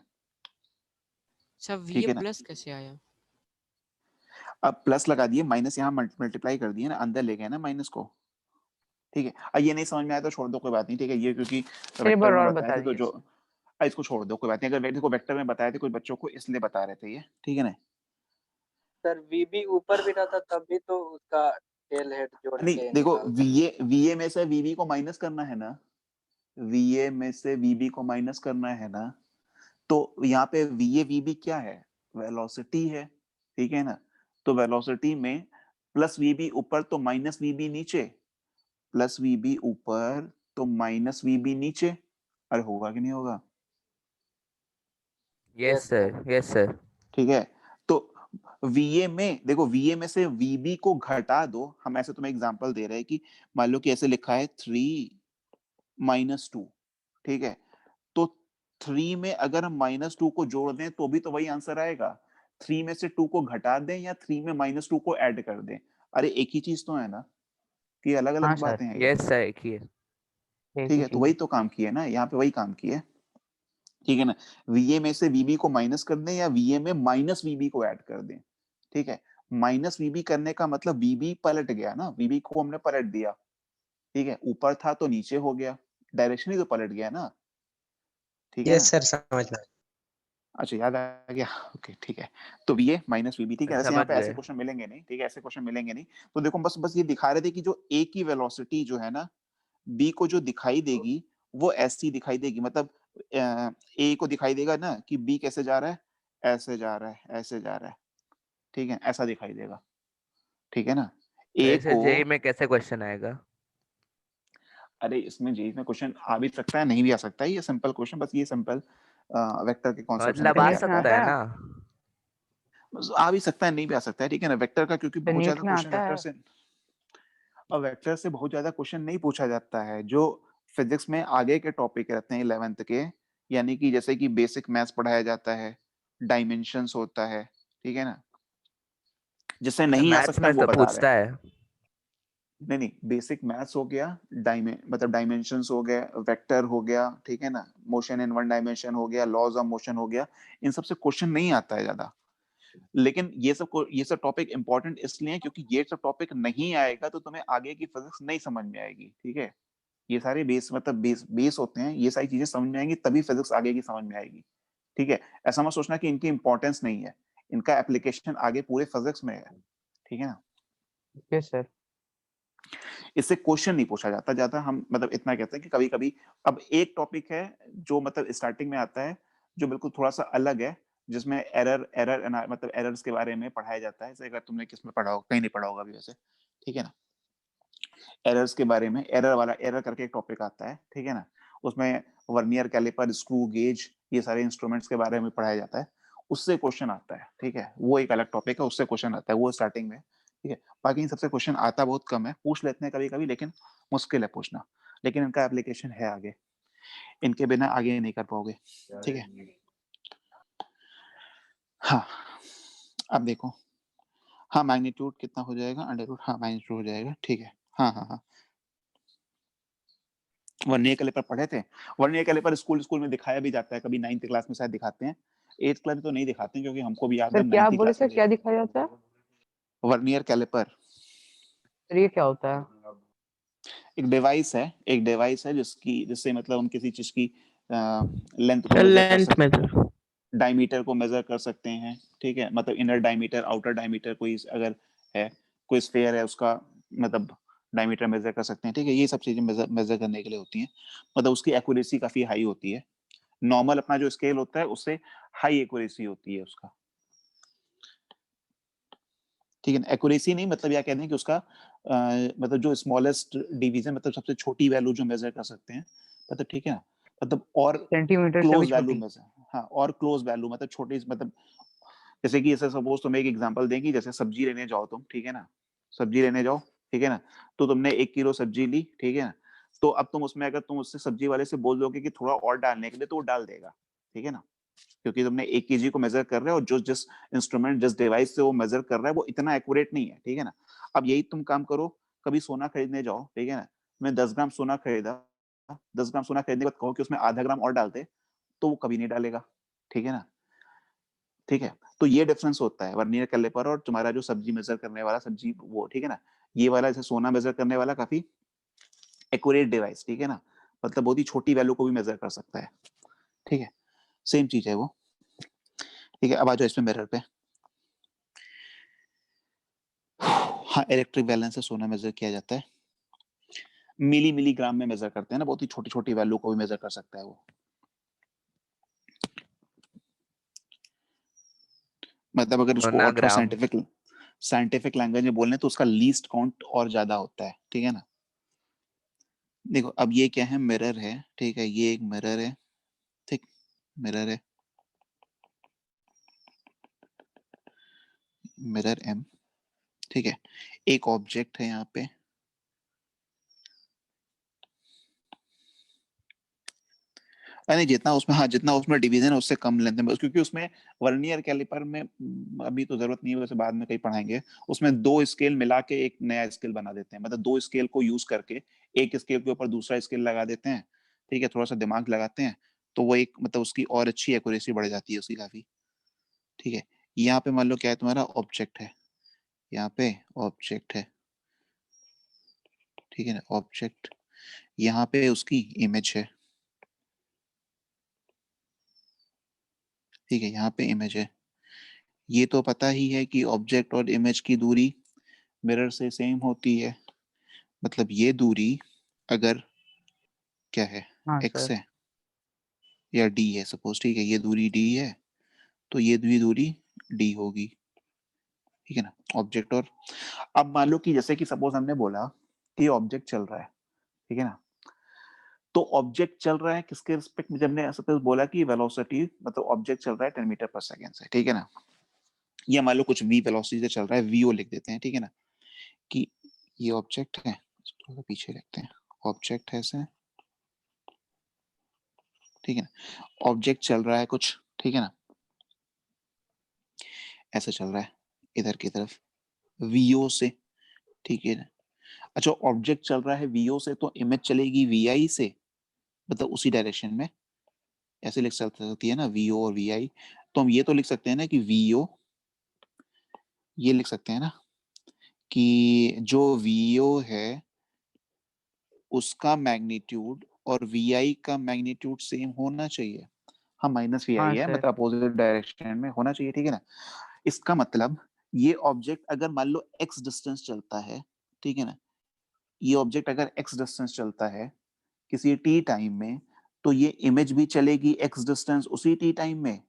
सब ठीक वी है ना। प्लस कैसे आया? अब प्लस लगा दिए, माइनस यहाँ मल्टीप्लाई कर दिए ना, अंदर ले गए ना माइनस को, ठीक है। अब ये नहीं समझ में आया तो छोड़ दो, कोई बात नहीं, ठीक है। ये क्योंकि एक वेक्टर बार में और बताए बता थे तो दीजिए। जो इसको छोड़ दो, कोई बात नहीं। अगर देखो वेक्टर में बताए थे कुछ बच्चों को, इसलिए बता रहे थे ये, ठीक है ना। सर वीबी ऊपर भी रहता तब भी तो उसका टेल हेड जोड़ नहीं के देखो निकालते। वीए में से वीबी को माइनस करना है ना, वीए में से वीबी को माइनस करना है ना। तो यहाँ पे वीए वीबी क्या है, वेलोसिटी है, ठीक है ना। तो वेलोसिटी में प्लस वीबी ऊपर तो माइनस वीबी नीचे, प्लस वीबी ऊपर तो माइनस वीबी नीचे। अरे होगा कि नहीं होगा? Yes sir, yes sir. ठीक है। तो वीए में देखो, वीए में से वीबी को घटा दो। हम ऐसे तुम्हें एग्जांपल दे रहे हैं कि मान लो कि ऐसे लिखा है 3-2, ठीक है। तो 3 में अगर हम -2 को जोड़ दें तो भी तो वही आंसर आएगा। 3 में से 2 को घटा दें या 3 में -2 को ऐड कर दें, अरे एक ही चीज तो है ना, कि अलग हाँ अलग सर, बातें हैं ये। यस सर, एक ही है। एक ठीक ही है, तो चीज वही है। तो काम किया ना, यहाँ पे वही काम किया, ठीक है ना। वीए में से वीबी को माइनस कर दें या वीए में माइनस वीबी को ऐड कर दें, ठीक है। माइनस वीबी करने का मतलब वीबी पलट गया ना, वीबी को हमने पलट दिया, ठीक है, ऊपर था तो नीचे हो गया, डायरेक्शन ही तो पलट गया ना, ठीक है यस ना? सर समझ में अच्छा याद आ गया, ओके ठीक है। तो VA माइनस VB, ठीक है, ऐसे यहाँ समझ पे ऐसे गए। क्वेश्चन मिलेंगे नहीं, ठीक है, ऐसे क्वेश्चन मिलेंगे नहीं। तो देखो बस ये दिखा रहे थे कि जो A की वेलोसिटी जो है ना, B को जो दिखाई देगी वो ऐसी दिखाई देगी, मतलब A को दिखाई देगा ना कि B कैसे जा रहा है, ऐसे जा रहा है, ऐसे जा रहा है, ठीक है, ऐसा दिखाई देगा, ठीक है ना? तो A ऐसे को, जेई में कैसे क्वेश्चन आएगा? अरे इसमें जेई में क्वेश्चन आ भी सकता है, नहीं भी आ सकता है, ये सिंपल क्वेश्चन, बस ये सिंपल वेक्टर के कॉन्सेप्ट से मतलब निकल आ के न्यूज में आता सकता है। है आता है? ना? बस आ भी सकता है, नहीं भी आ सकता है, ठीक है ना? वेक्टर का क्योंकि तो बहुत न्यूज ज्यादा में क्वेश्चन आता वेक्टर है? से, और वेक्टर से बहुत ज्यादा क्वेश्चन नहीं पूछा जाता है। जो फिजिक्स में आगे के टॉपिक रहते हैं 11th के, यानी कि जैसे कि बेसिक मैथ्स पढ़ाया जाता है, डायमेंशंस होता है, ठीक है ना, जिससे नहीं आ मैथ्स सकता में वो तो बता रहे पूछता हैं। है। नहीं, बेसिक मैथ्स हो गया, मतलब डायमेंशंस हो गया, वेक्टर हो गया, ठीक है ना, मोशन इन वन डायमेंशन हो गया, लॉज ऑफ मोशन हो गया, इन सब से क्वेश्चन नहीं आता है ज्यादा। लेकिन ये सब टॉपिक इंपॉर्टेंट इसलिए हैं क्योंकि ये सब टॉपिक नहीं आएगा तो तुम्हें आगे की फिजिक्स नहीं समझ में आएगी, ठीक है? ये सारे बेस मतलब बेस होते हैं, ये सारी चीजें समझ में आएंगी तभी फिजिक्स आगे की समझ में आएगी, ठीक है? ऐसा मत सोचना कि इनकी इंपॉर्टेंस नहीं है, इनका एप्लीकेशन आगे पूरे फिजिक्स में है, ठीक है ना? Okay sir. इससे क्वेश्चन नहीं पूछा जाता ज्यादा, हम मतलब इतना कहते हैं कि कभी कभी, अब एक टॉपिक है जो मतलब स्टार्टिंग में आता है, जो बिल्कुल थोड़ा सा अलग है, जिसमें मतलब एरर्स के बारे में पढ़ाया जाता है। जैसे अगर तुमने किसमें पढ़ा होगा, कहीं नहीं पढ़ा होगा अभी वैसे, ठीक है ना? एरर्स के बारे में, एरर करके एक टॉपिक आता है, ठीक है ना? उसमें वर्नियर कैलिपर, स्क्रू गेज, ये सारे इंस्ट्रूमेंट्स के बारे में पढ़ाया जाता है, उससे क्वेश्चन आता है, ठीक है? वो एक अलग टॉपिक है, उससे क्वेश्चन आता है, वो स्टार्टिंग में, ठीक है? बाकी इन सबसे क्वेश्चन आता बहुत कम है, पूछ लेते हैं कभी कभी, लेकिन मुश्किल है पूछना, लेकिन इनका एप्लीकेशन है आगे, इनके बिना आगे नहीं कर पाओगे, ठीक है? हाँ, अब देखो, हाँ मैग्नीट्यूड कितना हो जाएगा, अंडर रूट, हाँ मैग्नीट्यूड हो जाएगा, ठीक है। हाँ, वर्नियर कैलिपर पढ़े थे। वर्नियर कैलिपर स्कूल में दिखाया भी जाता है, कभी 9th क्लास में शायद दिखाते हैं, 8th क्लास में तो नहीं दिखाते हैं, क्योंकि हमको भी याद सर है क्या 9th बोले क्लास सर, में क्या दिखाया जाता है? वर्नियर कैलिपर सर ये क्या होता है? एक डिवाइस है जिससे मतलब हम किसी चीज की लेंथ को सर मेजर कर लेंथ सकते मेजर हैं, डायमीटर को मेजर कर सकते हैं, ठीक है? मतलब इनर डायमीटर, आउटर डायमीटर, कोई अगर है, कोई स्फीयर है, उसका मतलब डायमीटर मेजर कर सकते हैं, ठीक है? ये सब चीजें मेजर करने के लिए होती हैं, मतलब उसकी एक्यूरेसी काफी हाई होती है। नॉर्मल अपना जो स्केल होता है उससे हाई एक्यूरेसी होती है उसका, ठीक है ना? एक्यूरेसी नहीं, मतलब या कहते हैं कि उसका मतलब जो स्मॉलेस्ट डिवीजन, मतलब सबसे छोटी वैल्यू जो मेजर कर सकते हैं, मतलब ठीक है ना, मतलब और सेंटीमीटर से भी क्लोज वैल्यू छोटी? मेजर, हाँ, और क्लोज वैल्यू मतलब छोटी, मतलब जैसे कि ऐसे सपोज तुम्हें एक एग्जांपल देंगी, जैसे सब्जी लेने जाओ तुम, ठीक है ना, सब्जी लेने जाओ, ठीक है ना, तो तुमने 1 किलो सब्जी ली, ठीक है ना, तो अब तुम उसमें अगर तुम उससे सब्जी वाले से बोल दोगे कि थोड़ा और डालने के लिए, तो वो डाल देगा, ठीक है ना, क्योंकि तुमने 1 kg को मेजर कर रहे हो, और जो जिस इंस्ट्रूमेंट जिस डिवाइस से वो मेजर कर रहा है वो इतना एक्यूरेट नहीं है, ठीक है ना? अब यही तुम काम करो, कभी सोना खरीदने जाओ, ठीक है ना, मैं 10 ग्राम सोना खरीदा, 10 ग्राम सोना खरीदने के बाद कहो कि उसमें आधा ग्राम और डाल दे, तो वो कभी नहीं डालेगा, ठीक है ना? ठीक है? तो ये डिफरेंस होता है वर्नियर कैलिपर और तुम्हारा जो सब्जी मेजर करने वाला सब्जी वो, ठीक है ना? ये वाला जैसे सोना मेजर करने वाला काफी एक्यूरेट डिवाइस, ठीक है ना? मतलब बहुत ही छोटी वैल्यू को भी मेजर कर सकता है, ठीक है? सेम चीज है वो, ठीक है? अब आ जाओ इसमें मिरर पे। हाँ, इलेक्ट्रिक बैलेंस से सोना मेजर किया जाता है, मिलीग्राम में मेजर करते हैं ना, बहुत ही छोटी छोटी वैल्यू को भी मेजर कर सकता है वो, मतलब अगर उसको और थोड़ा मोनोग्राम। साइंटिफिक लैंग्वेज में बोलने तो उसका लीस्ट काउंट और ज्यादा होता है, ठीक है ना? देखो अब ये क्या है, मिरर है, ठीक है, ये एक मिरर है, ठीक, मिरर है, मिरर एम, ठीक है, एक ऑब्जेक्ट है यहाँ पे, नहीं जितना उसमें, हाँ जितना उसमें डिवीजन है उससे कम लेंथ में, क्योंकि उसमें वर्नियर कैलिपर में अभी तो जरूरत नहीं है, वैसे बाद में कहीं पढ़ाएंगे, उसमें 2 स्केल मिला के एक नया स्केल बना देते हैं, मतलब 2 स्केल को यूज करके एक स्केल के ऊपर दूसरा स्केल लगा देते हैं, ठीक है, थोड़ा सा दिमाग लगाते हैं, तो वो एक मतलब उसकी और अच्छी एक्यूरेसी बढ़ जाती है उसकी काफी, ठीक है? यहाँ पे मान लो क्या है, तुम्हारा ऑब्जेक्ट है, यहाँ पे ऑब्जेक्ट है, ठीक है ना, ऑब्जेक्ट यहाँ पे उसकी इमेज है, ठीक है, यहाँ पे इमेज है। ये तो पता ही है कि ऑब्जेक्ट और इमेज की दूरी मिरर से सेम होती है, मतलब ये दूरी अगर क्या है, हाँ x सर। है या d है सपोज, ठीक है, ये दूरी d है तो ये भी दूरी d होगी, ठीक है ना, ऑब्जेक्ट और। अब मान लो कि जैसे कि सपोज हमने बोला कि ऑब्जेक्ट चल रहा है, ठीक है ना, तो ऑब्जेक्ट चल रहा है किसके रिस्पेक्ट में, जब हमने सपोज बोला कि वेलोसिटी मतलब ऑब्जेक्ट चल रहा है 10 मीटर पर सेकंड से, ठीक है ना, या मान लो कुछ v वेलोसिटी से चल रहा है, vo लिख देते हैं, ठीक है ना, कि ये ऑब्जेक्ट है, थोड़ा पीछे लिखते हैं, ऑब्जेक्ट है ऐसे, ठीक है ना, ऑब्जेक्ट चल रहा है कुछ, ठीक है ना, ऐसे चल रहा है इधर की तरफ vo से, ठीक है ना। अच्छा, ऑब्जेक्ट चल रहा है vo से तो इमेज चलेगी vi से, मतलब उसी डायरेक्शन में, ऐसे लिख सकती है ना, vo और vi। तो हम ये तो लिख सकते हैं ना कि vo, ये लिख सकते हैं ना कि जो vo है उसका मैग्नीट्यूड और vi का मैग्नीट्यूड सेम होना चाहिए। हाँ, माइनस vi हाँ है, सर। मतलब अपोजिट डायरेक्शन में होना चाहिए, ठीक है ना। इसका मतलब ये ऑब्जेक्ट अगर मान लो x डिस्टेंस चलता है, ठीक है ना, ये ऑब्जेक्ट अगर x डिस्टेंस चलता है किसी t टाइम में, तो ये इमेज भी चलेगी x डिस्टेंस उसी t टाइम में,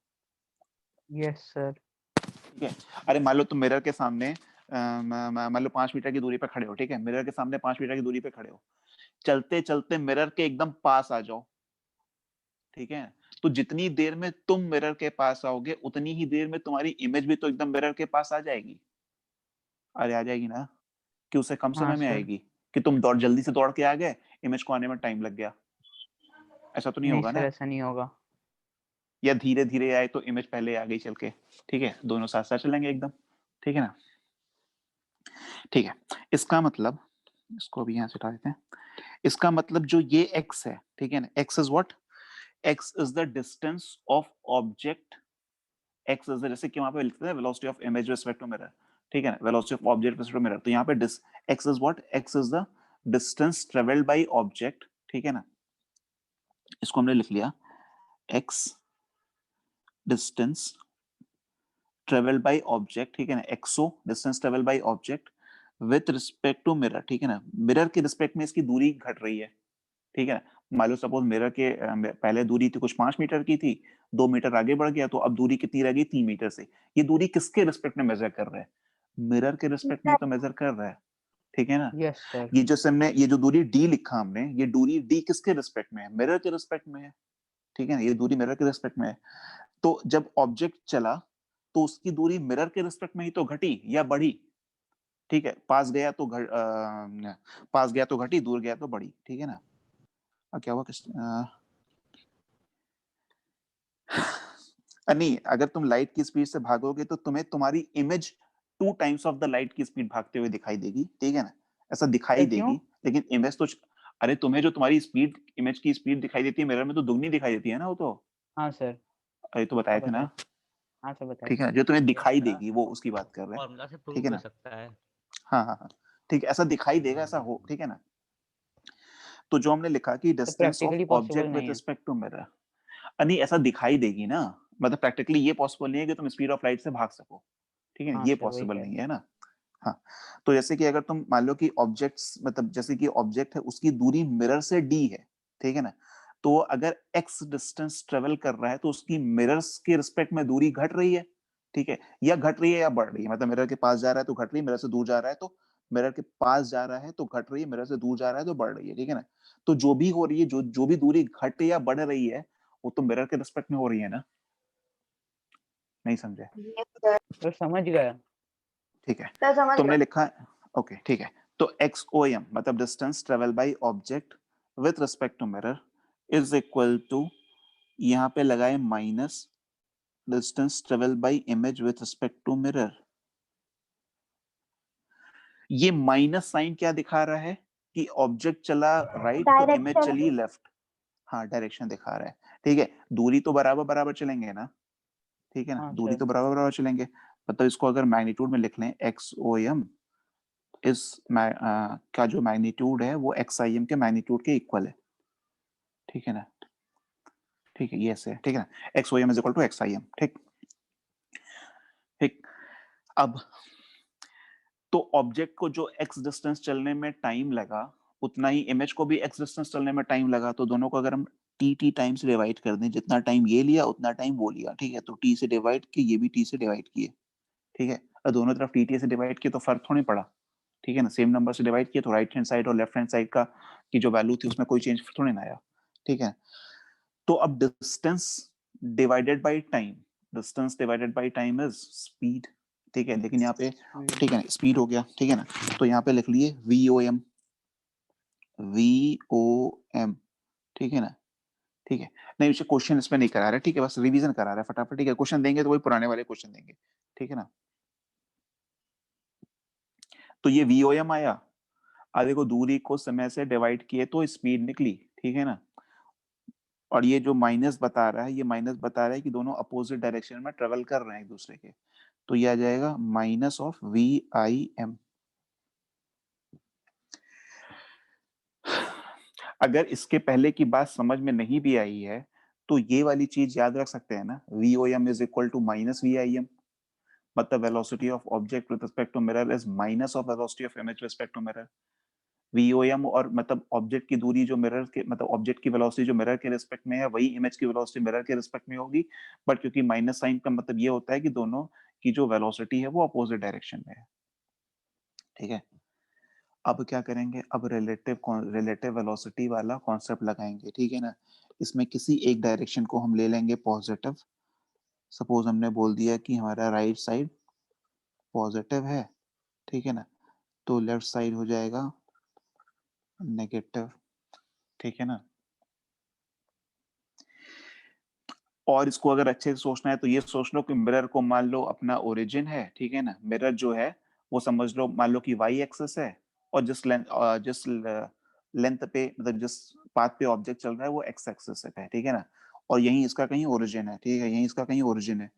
यस सर। ठीक है। अरे मान लो तुम मिरर के सामने मान लो 5 मीटर की दूरी पे खड़े हो, ठीक है, मिरर के सामने 5 मीटर की दूरी पे खड़े हो, चलते चलते मिरर के एकदम पास आ जाओ, ठीक है, तो जितनी देर में तुम मिरर के पास आओगे उतनी ही देर में तुम्हारी इमेज भी तो एकदम मिरर के पास आ जाएगी। अरे आ जाएगी ना, कि उसे कम हाँ समय में सर। आएगी, कि तुम दौड़ जल्दी से दौड़ के आ गए, इमेज को आने में टाइम लग गया, ऐसा तो नहीं नहीं होगा सर, ना। ऐसा नहीं होगा। या धीरे धीरे आए तो इमेज पहले आ गई चल के, ठीक है, दोनों साथ साथ चलेंगे एकदम, ठीक है ना। ठीक है, इसका मतलब, इसको अभी यहाँ से हटा देते हैं, इसका मतलब जो ये x है, ठीक है ना, x is what, x is the distance of object, x is the, जैसे कि वहां पे लिखते हैं velocity of image respect to mirror, ठीक है ना, velocity of object respect to mirror, तो यहाँ पे x is what, x is the distance travelled by object, ठीक है ना, इसको हमने लिख लिया x distance travel by object, ठीक है ना, एक्सो distance travel by object with respect to mirror, ठीक है ना, मिरर के रिस्पेक्ट में इसकी दूरी घट रही है, ठीक है ना। मान लो सपोज मिरर के पहले दूरी थी कुछ 5 मीटर की थी, 2 मीटर आगे बढ़ गया, तो अब दूरी कितनी रह गई, 3 मीटर से। ये दूरी किसके रिस्पेक्ट में मेजर कर रहा है, मिरर के रिस्पेक्ट में तो मेजर कर रहा है, ठीक है ना। Yes sir. ये जो हमने ये जो दूरी d लिखा हमने, ये दूरी d किसके रिस्पेक्ट में है, मिरर के रिस्पेक्ट में है, ठीक है ना, ये दूरी मिरर के रिस्पेक्ट में है। तो जब ऑब्जेक्ट चला तो उसकी दूरी मिरर के रिस्पेक्ट में ही तो घटी या बढ़ी, ठीक है, पास गया तो पास गया तो घटी, दूर गया तो बढ़ी, ठीक है ना। क्या हुआ नहीं, अगर तुम लाइट की स्पीड से भागोगे तो तुम्हें तुम्हारी image 2 times of the light की स्पीड भागते हुए दिखाई देगी, ठीक है ना, ऐसा दिखाई क्यों? देगी, लेकिन इमेज तो, अरे तुम्हें जो तुम्हारी स्पीड, इमेज की स्पीड दिखाई देती है मिरर में तो दुगनी दिखाई देती है ना वो तो। हाँ सर। अरे तो बताए आप थे ना, बताइए। हाँ सर बताइए। ठीक है ना, जो तुम्हें दिखाई ऐसा देगी वो उसकी बात कर रहे हैं, फॉर्मूला से प्रूव ठीक है कर ना। सकता है। हाँ हाँ हाँ, ठीक है, ऐसा दिखाई देगा, ऐसा हो, ठीक है ना। तो जो हमने लिखा कि तो distance of practically possible object with नहीं है। रिस्पेक्ट टू मिरर, नहीं ऐसा दिखाई देगी ना, मतलब प्रैक्टिकली ये पॉसिबल नहीं है कि तुम स्पीड ऑफ लाइट से भाग सको, ठीक है, हाँ ये सर, वही पॉसिबल कह रहे नहीं हैं। है ना। हाँ, तो जैसे कि अगर तुम मान लो कि ऑब्जेक्ट्स, मतलब जैसे कि ऑब्जेक्ट है उसकी दूरी मिरर से d है, ठीक है ना, तो अगर x डिस्टेंस ट्रेवल कर रहा है तो उसकी मिरर्स के रिस्पेक्ट में दूरी घट रही है, ठीक है, या घट रही है या बढ़ रही है, मतलब मिरर के पास जा रहा है तो घट रही है, मिरर से दूर जा रहा है तो, मिरर के पास जा रहा है तो घट रही है, मिरर से दूर जा रहा है तो बढ़ रही है, ठीक है ना। तो जो भी हो रही है, जो भी दूरी घट या बढ़ रही है वो तो मिरर के रिस्पेक्ट में हो रही है ना, नहीं समझे। तो समझ गया। ठीक है, सर समझ तुमने गया। लिखा, ओके ठीक है, तो XOM मतलब distance travel by object with respect to mirror is equal to, यहाँ पे लगाए minus distance travel by image with respect to mirror. ये माइनस साइन क्या दिखा रहा है कि ऑब्जेक्ट चला राइट तो इमेज डायरेक्शन। चली लेफ्ट, हाँ डायरेक्शन दिखा रहा है, ठीक है, दूरी तो बराबर बराबर चलेंगे ना, ठीक है ना, हाँ दूरी सर। तो बराबर बराबर चलेंगे, मतलब इसको अगर मैग्नीट्यूड में लिख लें XOM, का जो मैग्नीट्यूड है वो XIM के मैग्नीट्यूड के इक्वल है, ठीक है ना, ठीक है, ये ऐसे है, ठीक है ना, XOM is equal to XIM, ठीक ठीक। अब तो ऑब्जेक्ट को जो x डिस्टेंस चलने में टाइम लगा उतना ही इमेज को भी x डिस्टेंस चलने में टाइम लगा, तो दोनों को अगर हम t टाइम से डिवाइड कर दें, जितना टाइम ये लिया उतना टाइम वो लिया, ठीक है, तो t से डिवाइड किए, ये भी t से डिवाइड किए, ठीक है, और दोनों तरफ t से डिवाइड किए तो फर्क थोड़ी पड़ा, ठीक है ना, सेम नंबर से डिवाइड किए तो राइट हैंड साइड और लेफ्ट हैंड साइड का की जो वैल्यू थी उसमें कोई चेंज थोड़ी ना आया, ठीक है। तो अब distance divided by time, distance divided by time is speed, ठीक है, लेकिन यहाँ पे ठीक है स्पीड हो गया, ठीक है ना, तो यहाँ पे लिख लिए VOM, ठीक है ना, ठीक है, नहीं उसे क्वेश्चन इसमें नहीं करा रहा है, ठीक है, बस रिवीजन करा रहा है फटाफट, ठीक है, क्वेश्चन देंगे तो वही पुराने वाले क्वेश्चन देंगे, ठीक है ना। तो ये VOM आया, अब देखो दूरी को समय से डिवाइड किए तो स्पीड निकली, ठीक है ना, और ये जो माइनस बता रहा है, ये माइनस बता रहा है कि दोनों अपोजिट डायरेक्शन में ट्रेवल कर रहे हैं एक दूसरे के, तो ये आ जाएगा माइनस ऑफ VIM। अगर इसके पहले की बात समझ में नहीं भी आई है तो ये वाली चीज याद रख सकते हैं ना, VOM is equal to minus VIM, मतलब velocity of object with respect to mirror is minus of velocity of image respect to mirror. VOM और मतलब ऑब्जेक्ट की दूरी जो मिरर के मतलब ऑब्जेक्ट की वेलोसिटी जो मिरर के रिस्पेक्ट में है वही इमेज की वेलोसिटी मिरर के रिस्पेक्ट में होगी, बट क्योंकि माइनस साइन का मतलब ये होता है कि दोनों की जो वेलोसिटी है वो अपोजिट डायरेक्शन में है, ठीक है। अब क्या करेंगे, अब रिलेटिव वेलोसिटी वाला कॉन्सेप्ट लगाएंगे, ठीक है ना। इसमें किसी एक डायरेक्शन को हम ले लेंगे पॉजिटिव, सपोज हमने बोल दिया कि हमारा राइट साइड पॉजिटिव है, ठीक है ना, तो लेफ्ट साइड हो जाएगा नेगेटिव, ठीक है ना। और इसको अगर अच्छे से सोचना है तो ये सोच लो कि मिरर को मान लो अपना ओरिजिन है, ठीक है ना, मिरर जो है वो समझ लो मान लो कि y एक्सिस है और जिस लेंथ पे मतलब जिस पाथ पे ऑब्जेक्ट चल रहा है वो x एक्सिस है, ठीक है ना, और यहीं इसका कहीं ओरिजिन है, ठीक है, यहीं इसका कहीं ओरिजिन है,